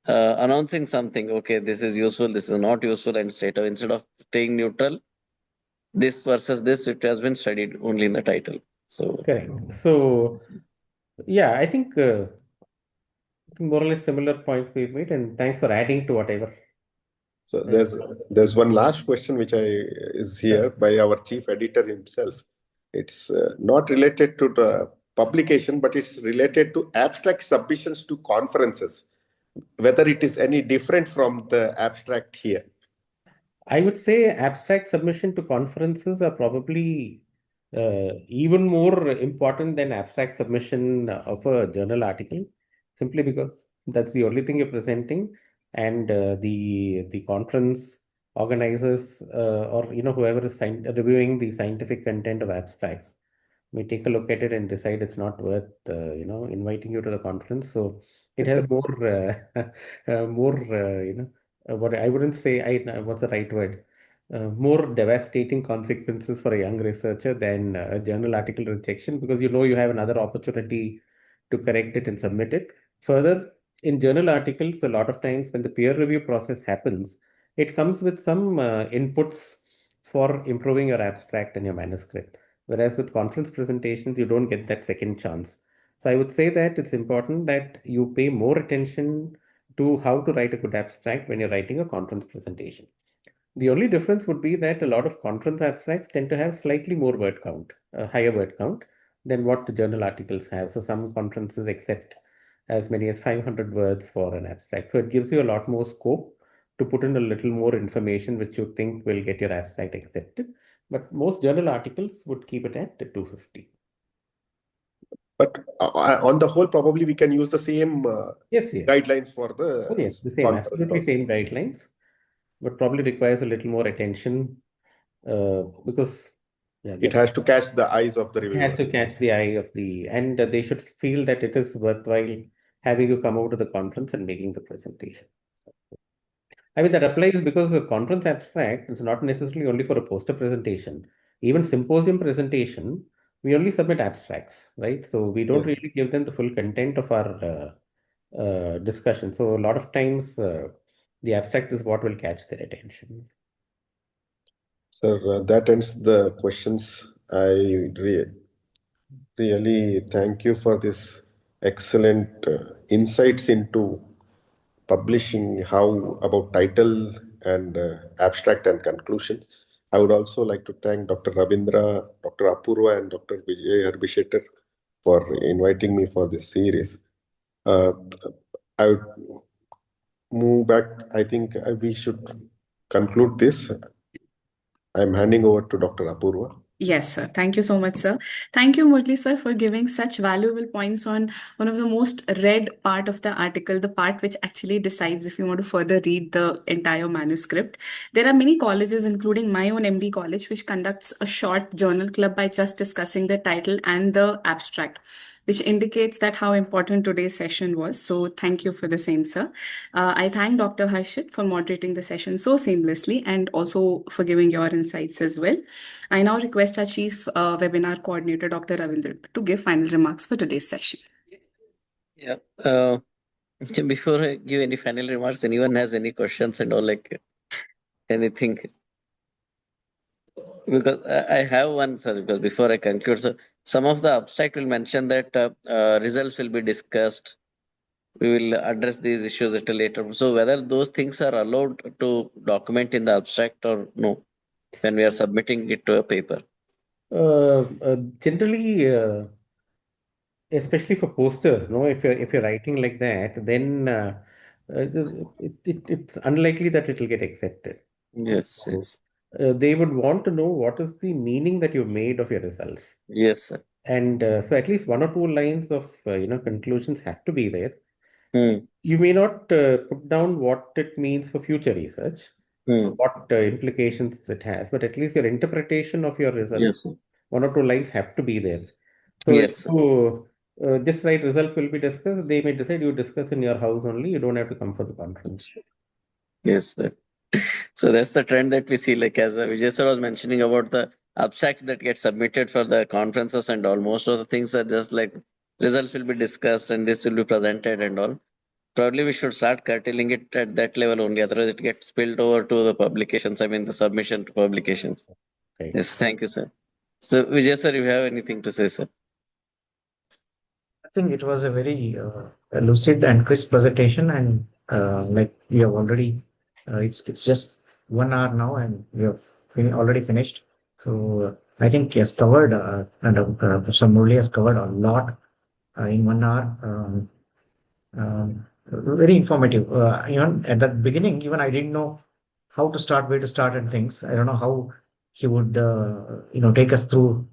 announcing something, okay, this is useful, this is not useful, and straight away instead of staying neutral, this versus this, it has been studied only in the title. So, Correct. So yeah, I think more or less similar points we've made, and thanks for adding to whatever. So there's one last question which is here by our chief editor himself. It's not related to the publication, but it's related to abstract submissions to conferences. Whether it is any different from the abstract here. I would say abstract submission to conferences are probably even more important than abstract submission of a journal article, simply because that's the only thing you're presenting, and the conference organizers or whoever is reviewing the scientific content of abstracts may take a look at it and decide it's not worth inviting you to the conference. So it has more more what I wouldn't say what's the right word, more devastating consequences for a young researcher than a journal article rejection, because you have another opportunity to correct it and submit it. Further, in journal articles, a lot of times when the peer review process happens, it comes with some inputs for improving your abstract and your manuscript. Whereas with conference presentations, you don't get that second chance. So I would say that it's important that you pay more attention to how to write a good abstract when you're writing a conference presentation. The only difference would be that a lot of conference abstracts tend to have slightly more word count, a higher word count than what the journal articles have. So some conferences accept as many as 500 words for an abstract. So it gives you a lot more scope to put in a little more information which you think will get your abstract accepted. But most journal articles would keep it at 250. But on the whole, probably we can use the same Yes. guidelines for the Oh, yes, the same, conference absolutely also. same guidelines, but probably requires a little more attention because It has to catch the eyes of the it has reviewer. to catch the eye of and they should feel that it is worthwhile having you come over to the conference and making the presentation. I mean, that applies because the conference abstract is not necessarily only for a poster presentation. Even symposium presentation, we only submit abstracts, right? So we don't Yes. really give them the full content of our discussion. So a lot of times, the abstract is what will catch their attention. Sir, that ends the questions. I really thank you for this excellent insights into publishing, how about title and abstract and conclusions. I would also like to thank Dr. Ravindra, Dr. Apurva, and Dr. Vijaypur for inviting me for this series. I would move back. I think we should conclude this. I'm handing over to Dr. Apurva. Yes, sir. Thank you so much, sir. Thank you, Murli, sir, for giving such valuable points on one of the most read part of the article, the part which actually decides if you want to further read the entire manuscript. There are many colleges, including my own MD college, which conducts a short journal club by just discussing the title and the abstract, which indicates that how important today's session was. So thank you for the same, sir. I thank Dr. Harshit for moderating the session so seamlessly and also for giving your insights as well. I now request our Chief Webinar Coordinator, Dr. Ravindra, to give final remarks for today's session. Yeah. Before I give any final remarks, anyone has any questions and all, like anything? Because I have one, sir, because before I conclude, so some of the abstract will mention that results will be discussed. We will address these issues at a later. So whether those things are allowed to document in the abstract or no, when we are submitting it to a paper. Generally, especially for posters, no, if you're writing like that, then it's unlikely that it will get accepted. Yes, So, yes. they would want to know what is the meaning that you made of your results. Yes, sir. And so at least 1 or 2 lines of conclusions have to be there. Hmm. You may not put down what it means for future research, what implications it has, but at least your interpretation of your results, Yes, sir. 1 or 2 lines have to be there. So Yes, if sir. you just write results will be discussed, they may decide you discuss in your house only. You don't have to come for the conference. Yes, sir. So that's the trend that we see, like as Vijay sir was mentioning about the abstracts that get submitted for the conferences and all. Most of the things are just like results will be discussed and this will be presented and all. Probably we should start curtailing it at that level only, otherwise it gets spilled over to the publications, I mean the submission to publications. Right. Yes, thank you, sir. So Vijay sir, you have anything to say, sir? I think it was a very lucid and crisp presentation, and like we have already, it's just 1 hour now, and we have already finished. So I think he has covered, and Professor Murli has covered a lot in 1 hour. Very informative. Even at the beginning, even I didn't know how to start, where to start, and things. I don't know how he would, take us through,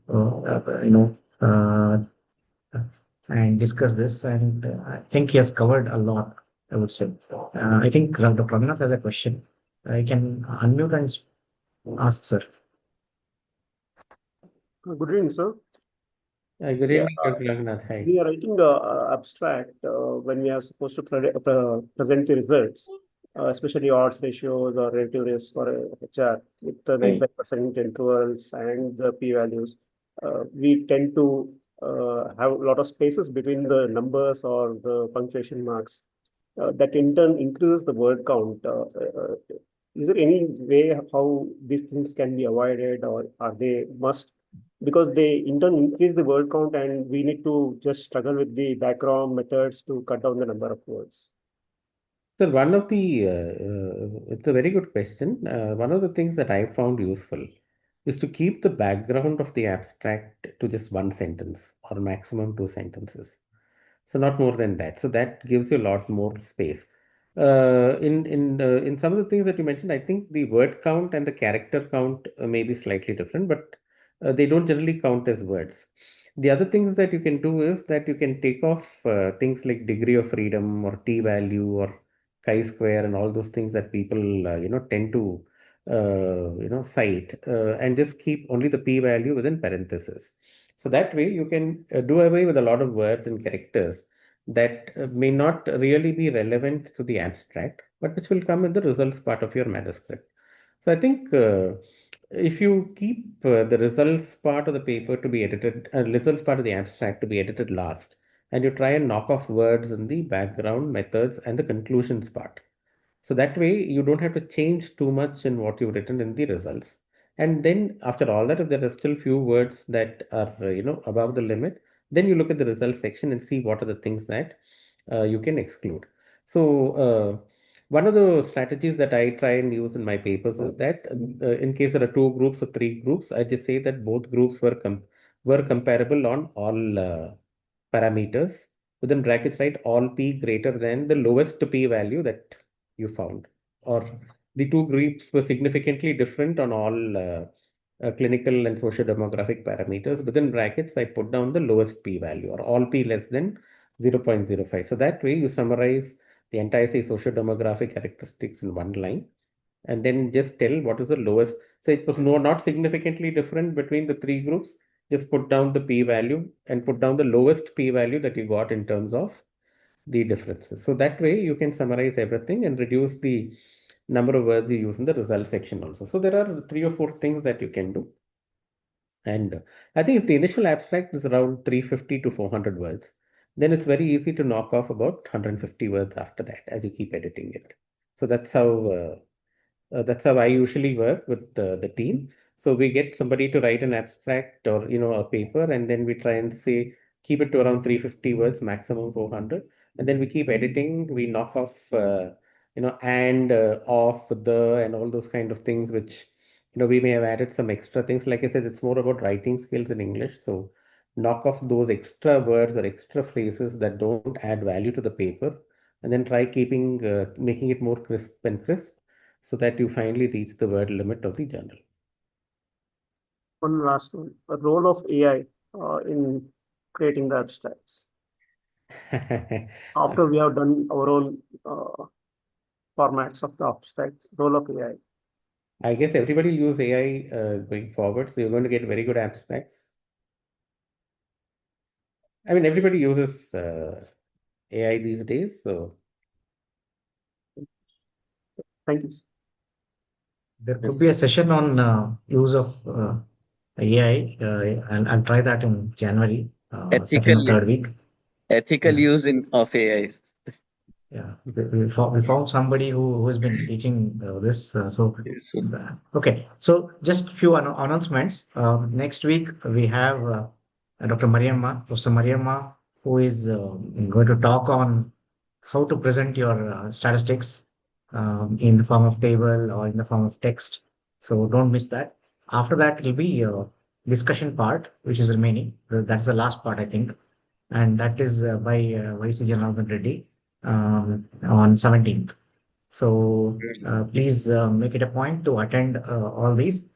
and discuss this. And I think he has covered a lot, I would say. I think Dr. Ramnath has a question. I can unmute and ask, sir. Good evening, sir. Good evening, Dr. Raghunath. Hi. We are writing the abstract when we are supposed to present the results, especially odds ratios or relative risk for a HR with the 95% intervals and the p-values. We tend to have a lot of spaces between the numbers or the punctuation marks. That in turn increases the word count. is there any way how these things can be avoided, or are they must? Because they in turn increase the word count, and we need to just struggle with the background methods to cut down the number of words. So one of the, it's a very good question. One of the things that I found useful is to keep the background of the abstract to just one sentence or maximum two sentences. So not more than that. So that gives you a lot more space. In some of the things that you mentioned, I think the word count and the character count may be slightly different, but they don't generally count as words. The other things that you can do is that you can take off things like degree of freedom or t-value or chi-square and all those things that people tend to cite and just keep only the p-value within parentheses. So that way you can do away with a lot of words and characters that may not really be relevant to the abstract, but which will come in the results part of your manuscript. So I think if you keep the results part of the paper to be edited, results part of the abstract to be edited last, and you try and knock off words in the background, methods, and the conclusions part. So that way you don't have to change too much in what you've written in the results. And then after all that, if there are still few words that are, above the limit, then you look at the results section and see what are the things that you can exclude. So one of the strategies that I try and use in my papers is that in case there are two groups or three groups, I just say that both groups were comparable on all parameters. Within brackets, write all p greater than the lowest p value that you found, or the two groups were significantly different on all clinical and socio-demographic parameters. Within brackets, I put down the lowest p value, or all p less than 0.05. So that way you summarize the entire, say, socio-demographic characteristics in one line, and then just tell what is the lowest. So it was not significantly different between the three groups. Just put down the p-value and put down the lowest p-value that you got in terms of the differences. So that way you can summarize everything and reduce the number of words you use in the result section also. So there are 3 or 4 things that you can do. And I think if the initial abstract is around 350 to 400 words, then it's very easy to knock off about 150 words after that as you keep editing it. So that's how I usually work with the team. So we get somebody to write an abstract or a paper, and then we try and say keep it to around 350 words, maximum 400, and then we keep editing. We knock off and off the and all those kind of things which we may have added some extra things. Like I said, it's more about writing skills in English. So knock off those extra words or extra phrases that don't add value to the paper, and then try making it more crisp so that you finally reach the word limit of the journal. One last one, the role of AI in creating the abstracts. After we have done our own formats of the abstracts, role of AI. I guess everybody use AI going forward, so you're going to get very good abstracts. I mean, everybody uses AI these days, so. Thank you. There could be a session on use of AI, and I'll try that in January, second or third week. Ethical use of AI. Yeah, we found somebody who has been teaching this. Okay, so just few announcements. Next week we have Dr. Professor Mariamma, who is going to talk on how to present your statistics in the form of table or in the form of text. So don't miss that. After that, it will be discussion part, which is remaining. That's the last part, I think, and that is by Vice Janardan Reddy on 17th. So please make it a point to attend all these,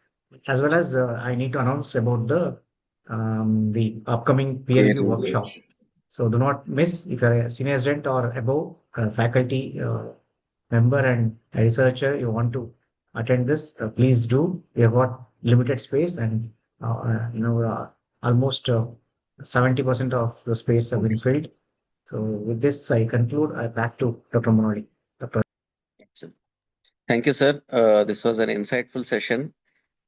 as well as I need to announce about the upcoming peer review workshop. So do not miss. If you're a senior resident or above faculty member and a researcher, you want to attend this, please do. We have got limited space, and almost 70% of the space have been filled. So with this, I conclude. Back to Dr. Monoli. Thank you, sir. This was an insightful session.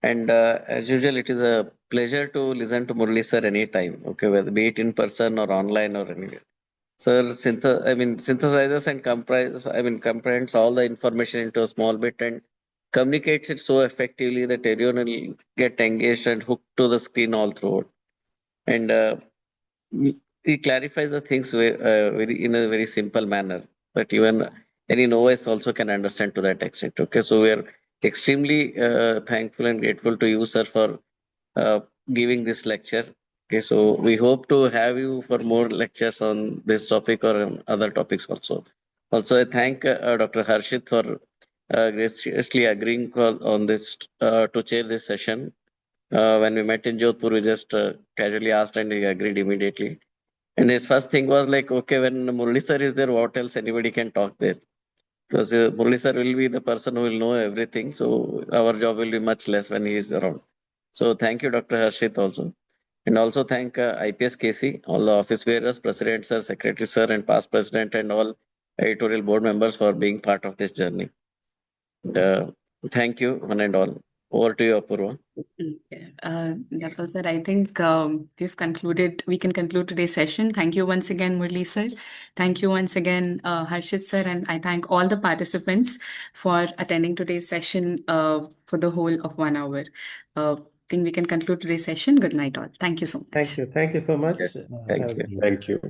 And as usual, it is a pleasure to listen to Murali sir anytime, okay, whether be it in person or online or anywhere. Sir, synthesizes and comprehends all the information into a small bit and communicates it so effectively that everyone will get engaged and hooked to the screen all throughout. And he clarifies the things very in a very simple manner that even any novice also can understand to that extent. Okay, so we are extremely thankful and grateful to you, sir, for giving this lecture. Okay, so we hope to have you for more lectures on this topic or on other topics also. Also, I thank Dr. Harshit for graciously agreeing on this to chair this session. When we met in Jodhpur, we just casually asked and he agreed immediately. And his first thing was like, okay, when Murali sir is there, what else anybody can talk there? Because Murali sir will be the person who will know everything. So our job will be much less when he is around. So thank you, Dr. Harshit also. And also thank IPS-KC, all the office bearers, president sir, secretary sir, and past president and all editorial board members for being part of this journey. Thank you, one and all. Over to you, Apurva. Okay. That's all, sir. I think we can conclude today's session. Thank you once again, Murali sir. Thank you once again, Harshit sir. And I thank all the participants for attending today's session for the whole of 1 hour. I think we can conclude today's session. Good night all. Thank you so much. Thank you so much. Thank Have a you. good Thank you.